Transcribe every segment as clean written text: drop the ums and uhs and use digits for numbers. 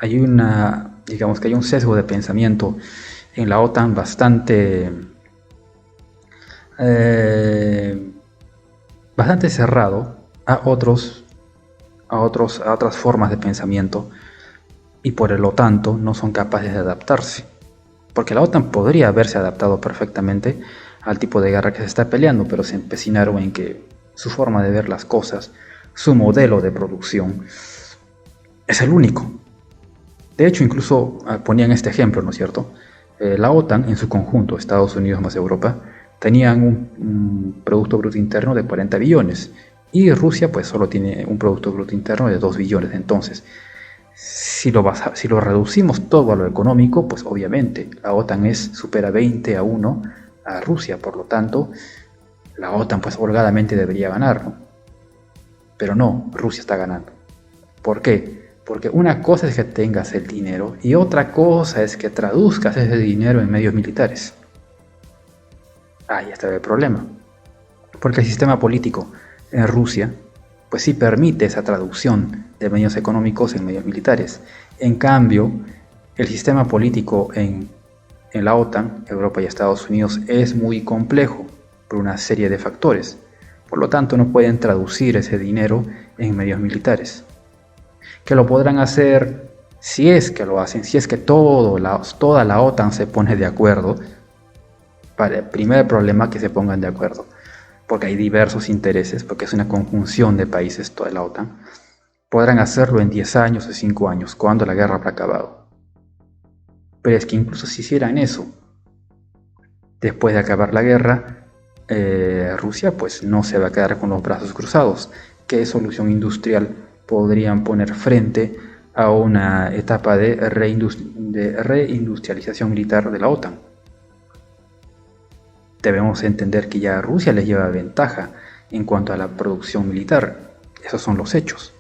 digamos que hay un sesgo de pensamiento en la OTAN eh, bastante cerrado a otras formas de pensamiento y por lo tanto no son capaces de adaptarse. Porque la OTAN podría haberse adaptado perfectamente al tipo de guerra que se está peleando, pero se empecinaron en que su forma de ver las cosas, su modelo de producción, es el único. De hecho, incluso ponían este ejemplo, ¿no es cierto? La OTAN en su conjunto, Estados Unidos más Europa, tenían un Producto Bruto Interno de 40 billones y Rusia pues solo tiene un Producto Bruto Interno de 2 billones. Entonces, si lo reducimos todo a lo económico, pues obviamente la OTAN supera 20-1 a Rusia, por lo tanto, la OTAN pues holgadamente debería ganar, ¿no? Pero no, Rusia está ganando. ¿Por qué? Porque una cosa es que tengas el dinero y otra cosa es que traduzcas ese dinero en medios militares. Ahí está el problema. Porque el sistema político en Rusia, pues sí permite esa traducción de medios económicos en medios militares. En cambio, el sistema político en la OTAN, Europa y Estados Unidos, es muy complejo por una serie de factores. Por lo tanto, no pueden traducir ese dinero en medios militares. Que lo podrán hacer si es que lo hacen, si es que toda la OTAN se pone de acuerdo. Para el primer problema, que se pongan de acuerdo, porque hay diversos intereses, porque es una conjunción de países toda la OTAN. Podrán hacerlo en 10 años o 5 años, cuando la guerra habrá acabado. Pero es que incluso si hicieran eso, después de acabar la guerra, Rusia pues no se va a quedar con los brazos cruzados. ¿Qué solución industrial podrían poner frente a una etapa de reindustrialización militar de la OTAN? Debemos entender que ya Rusia les lleva ventaja en cuanto a la producción militar. Esos son los hechos.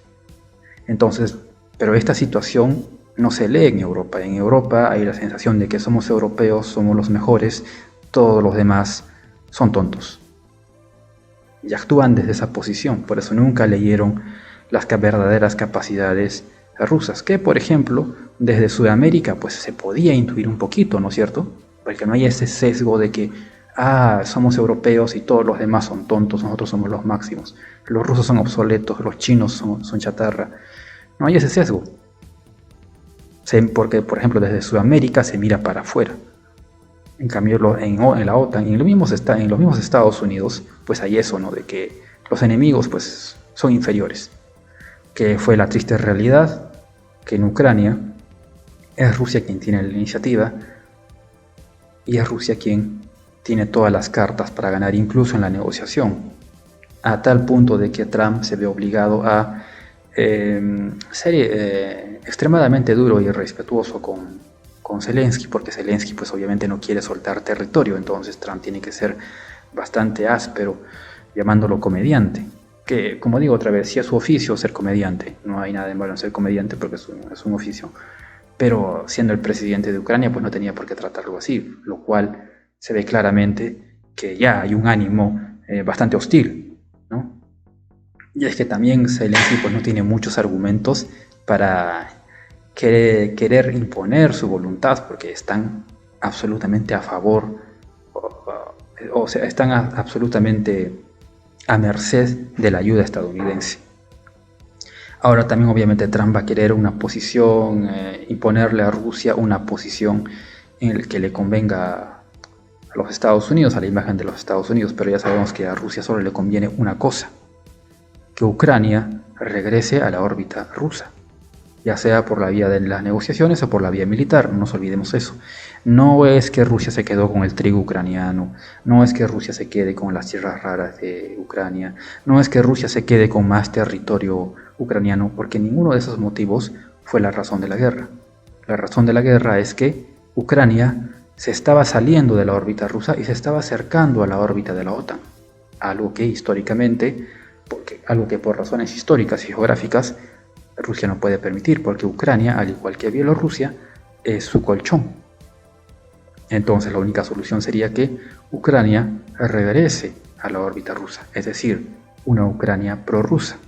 Entonces, pero esta situación no se lee en Europa. En Europa hay la sensación de que somos europeos, somos los mejores, todos los demás son tontos. Y actúan desde esa posición, por eso nunca leyeron las verdaderas capacidades rusas, que por ejemplo, desde Sudamérica pues se podía intuir un poquito, ¿no es cierto? Porque no hay ese sesgo de que somos europeos y todos los demás son tontos, nosotros somos los máximos, los rusos son obsoletos, los chinos son chatarra. No hay ese sesgo, porque por ejemplo desde Sudamérica se mira para afuera. En cambio en la OTAN y en los mismos Estados Unidos pues hay eso, ¿no? De que los enemigos pues son inferiores, que fue la triste realidad que en Ucrania es Rusia quien tiene la iniciativa y es Rusia quien tiene todas las cartas para ganar incluso en la negociación, a tal punto de que Trump se ve obligado a ser extremadamente duro y respetuoso con Zelensky, porque Zelensky pues obviamente no quiere soltar territorio, entonces Trump tiene que ser bastante áspero, llamándolo comediante, que como digo otra vez, sí es su oficio ser comediante, no hay nada de malo en ser comediante porque es un oficio, pero siendo el presidente de Ucrania pues no tenía por qué tratarlo así, lo cual se ve claramente que ya hay un ánimo bastante hostil, ¿no? Y es que también Zelensky pues, no tiene muchos argumentos para querer imponer su voluntad, porque están absolutamente a favor, o sea, están absolutamente a merced de la ayuda estadounidense. Ahora también obviamente Trump va a querer una posición, imponerle a Rusia una posición en la que le convenga a los Estados Unidos, a la imagen de los Estados Unidos, pero ya sabemos que a Rusia solo le conviene una cosa, que Ucrania regrese a la órbita rusa, ya sea por la vía de las negociaciones o por la vía militar, no nos olvidemos eso. No es que Rusia se quedó con el trigo ucraniano, no es que Rusia se quede con las tierras raras de Ucrania, no es que Rusia se quede con más territorio ucraniano, porque ninguno de esos motivos fue la razón de la guerra. La razón de la guerra es que Ucrania se estaba saliendo de la órbita rusa y se estaba acercando a la órbita de la OTAN, algo que históricamente, algo que por razones históricas y geográficas Rusia no puede permitir, porque Ucrania, al igual que Bielorrusia, es su colchón. Entonces la única solución sería que Ucrania regrese a la órbita rusa, es decir, una Ucrania prorrusa.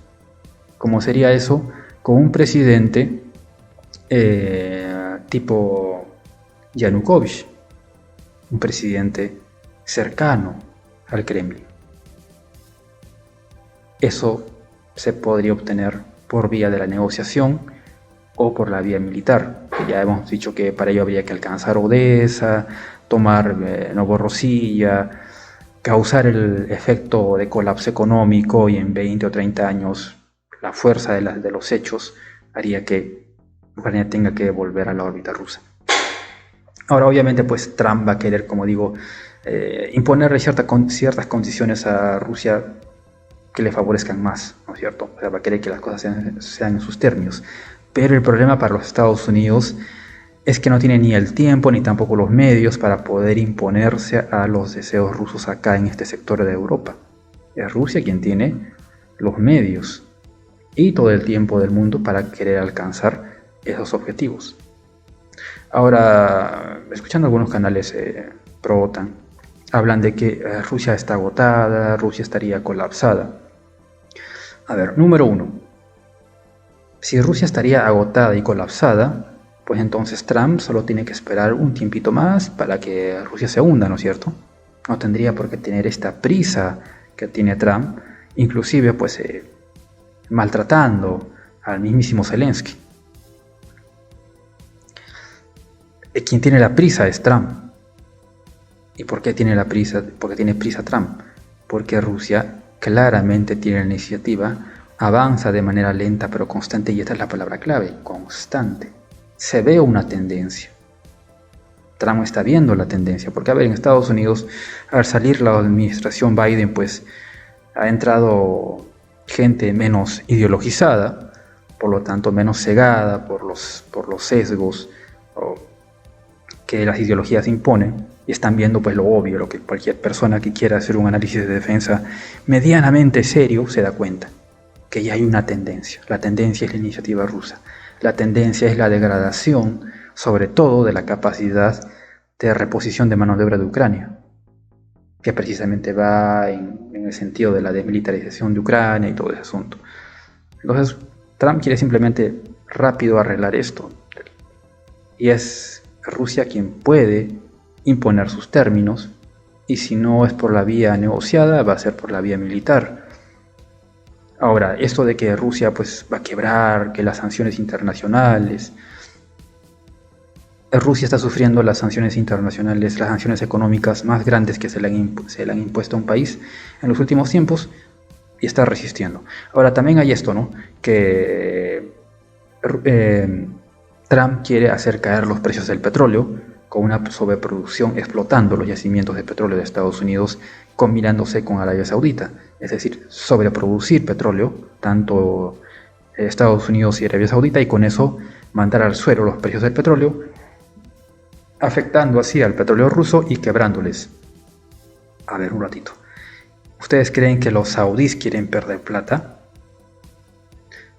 ¿Cómo sería eso? Con un presidente tipo Yanukovych, un presidente cercano al Kremlin. Eso se podría obtener por vía de la negociación o por la vía militar, que ya hemos dicho que para ello habría que alcanzar Odessa, tomar Novorossiya, causar el efecto de colapso económico, y en 20 o 30 años la fuerza de los hechos haría que Ucrania tenga que volver a la órbita rusa. Ahora, obviamente, pues Trump va a querer, como digo, imponerle ciertas condiciones a Rusia que le favorezcan más, ¿no es cierto? O sea, va a querer que las cosas sean en sus términos. Pero el problema para los Estados Unidos es que no tiene ni el tiempo ni tampoco los medios para poder imponerse a los deseos rusos acá en este sector de Europa. Es Rusia quien tiene los medios y todo el tiempo del mundo para querer alcanzar esos objetivos. Ahora, escuchando algunos canales pro-OTAN, hablan de que Rusia está agotada, Rusia estaría colapsada. A ver, número uno, si Rusia estaría agotada y colapsada, pues entonces Trump solo tiene que esperar un tiempito más para que Rusia se hunda, ¿no es cierto? No tendría por qué tener esta prisa que tiene Trump, inclusive pues maltratando al mismísimo Zelensky. Quien tiene la prisa es Trump. ¿Y por qué tiene la prisa? Porque tiene prisa Trump. Porque Rusia claramente tiene la iniciativa, avanza de manera lenta pero constante, y esta es la palabra clave, constante. Se ve una tendencia. Trump está viendo la tendencia, porque a ver, en Estados Unidos, al salir la administración Biden, pues ha entrado gente menos ideologizada, por lo tanto menos cegada por los sesgos que las ideologías imponen, y están viendo pues lo obvio, lo que cualquier persona que quiera hacer un análisis de defensa medianamente serio se da cuenta, que ya hay una tendencia. La tendencia es la iniciativa rusa. La tendencia es la degradación, sobre todo, de la capacidad de reposición de mano de obra de Ucrania, que precisamente va en el sentido de la desmilitarización de Ucrania y todo ese asunto. Entonces, Trump quiere simplemente rápido arreglar esto, y es Rusia quien puede imponer sus términos, y si no es por la vía negociada, va a ser por la vía militar. Ahora, esto de que Rusia pues va a quebrar, que las sanciones internacionales, Rusia está sufriendo las sanciones internacionales, las sanciones económicas más grandes que se le han impuesto a un país en los últimos tiempos, y está resistiendo. Ahora, también hay esto, ¿no? Que Trump quiere hacer caer los precios del petróleo con una sobreproducción, explotando los yacimientos de petróleo de Estados Unidos, combinándose con Arabia Saudita. Es decir, sobreproducir petróleo, tanto Estados Unidos y Arabia Saudita, y con eso mandar al suelo los precios del petróleo, afectando así al petróleo ruso y quebrándoles. A ver, un ratito. ¿Ustedes creen que los saudíes quieren perder plata?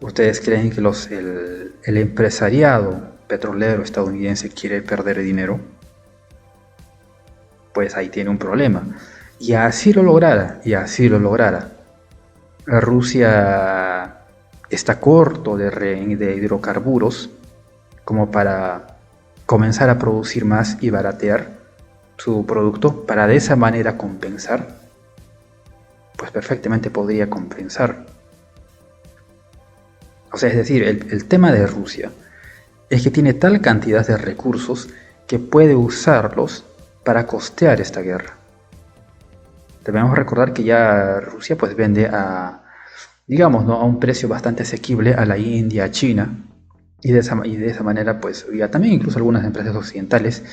¿Ustedes creen que el empresariado petrolero estadounidense quiere perder dinero? Pues ahí tiene un problema. Y así lo lograra, Rusia está corto de hidrocarburos como para comenzar a producir más y baratear su producto, para de esa manera compensar. Pues perfectamente podría compensar. O sea, es decir, el tema de Rusia es que tiene tal cantidad de recursos que puede usarlos para costear esta guerra. Debemos recordar que ya Rusia pues vende digamos, ¿no?, a un precio bastante asequible a la India, a China, y de esa manera pues ya también incluso algunas empresas occidentales,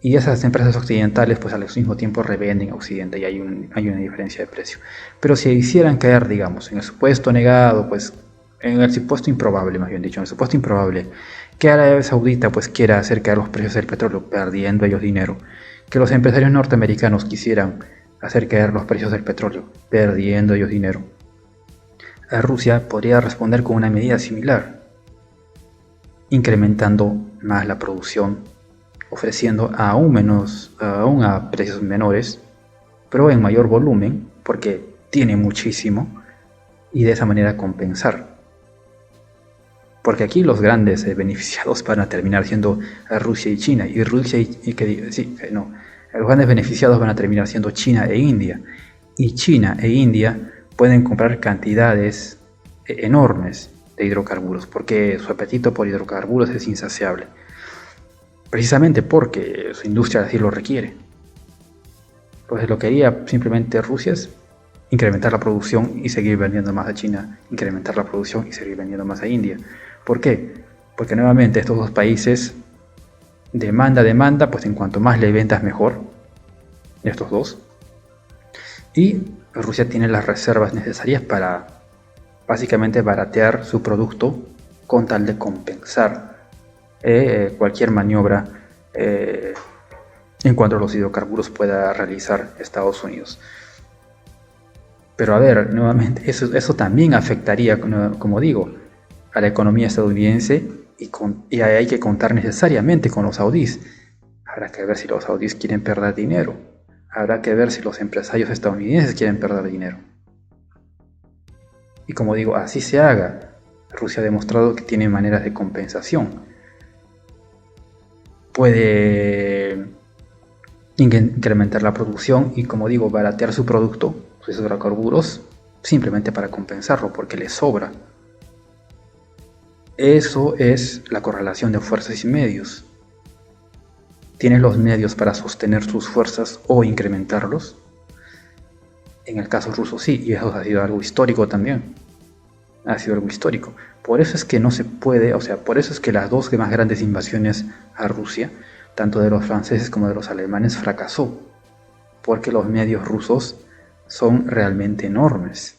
y esas empresas occidentales pues al mismo tiempo revenden a Occidente, y hay una diferencia de precio. Pero si hicieran caer, digamos, en el supuesto negado, pues en el supuesto improbable, más bien dicho, en el supuesto improbable, que Arabia Saudita pues quiera hacer caer los precios del petróleo, perdiendo ellos dinero, que los empresarios norteamericanos quisieran hacer caer los precios del petróleo, perdiendo ellos dinero, Rusia podría responder con una medida similar, incrementando más la producción, ofreciendo aún a precios menores, pero en mayor volumen, porque tiene muchísimo, y de esa manera compensar. Porque aquí los grandes beneficiados van a terminar siendo Rusia y China. Y Rusia los grandes beneficiados van a terminar siendo China e India. Y China e India pueden comprar cantidades enormes de hidrocarburos, porque su apetito por hidrocarburos es insaciable. Precisamente porque su industria así lo requiere. Pues lo que haría simplemente Rusia es incrementar la producción y seguir vendiendo más a China, incrementar la producción y seguir vendiendo más a India. ¿Por qué? Porque nuevamente estos dos países demanda, pues en cuanto más le vendas mejor, estos dos. Y Rusia tiene las reservas necesarias para básicamente baratear su producto con tal de compensar cualquier maniobra en cuanto a los hidrocarburos pueda realizar Estados Unidos. Pero a ver, nuevamente, eso también afectaría, como digo, a la economía estadounidense y hay que contar necesariamente con los saudíes. Habrá que ver si los saudíes quieren perder dinero. Habrá que ver si los empresarios estadounidenses quieren perder dinero. Y como digo, así se haga. Rusia ha demostrado que tiene maneras de compensación. Puede incrementar la producción y, como digo, baratear su producto, sus hidrocarburos, simplemente para compensarlo, porque le sobra. Eso es la correlación de fuerzas y medios. ¿Tienes los medios para sostener sus fuerzas o incrementarlos? En el caso ruso sí, y eso ha sido algo histórico también. Ha sido algo histórico. Por eso es que no se puede, por eso es que las dos más grandes invasiones a Rusia, tanto de los franceses como de los alemanes, fracasó. Porque los medios rusos son realmente enormes.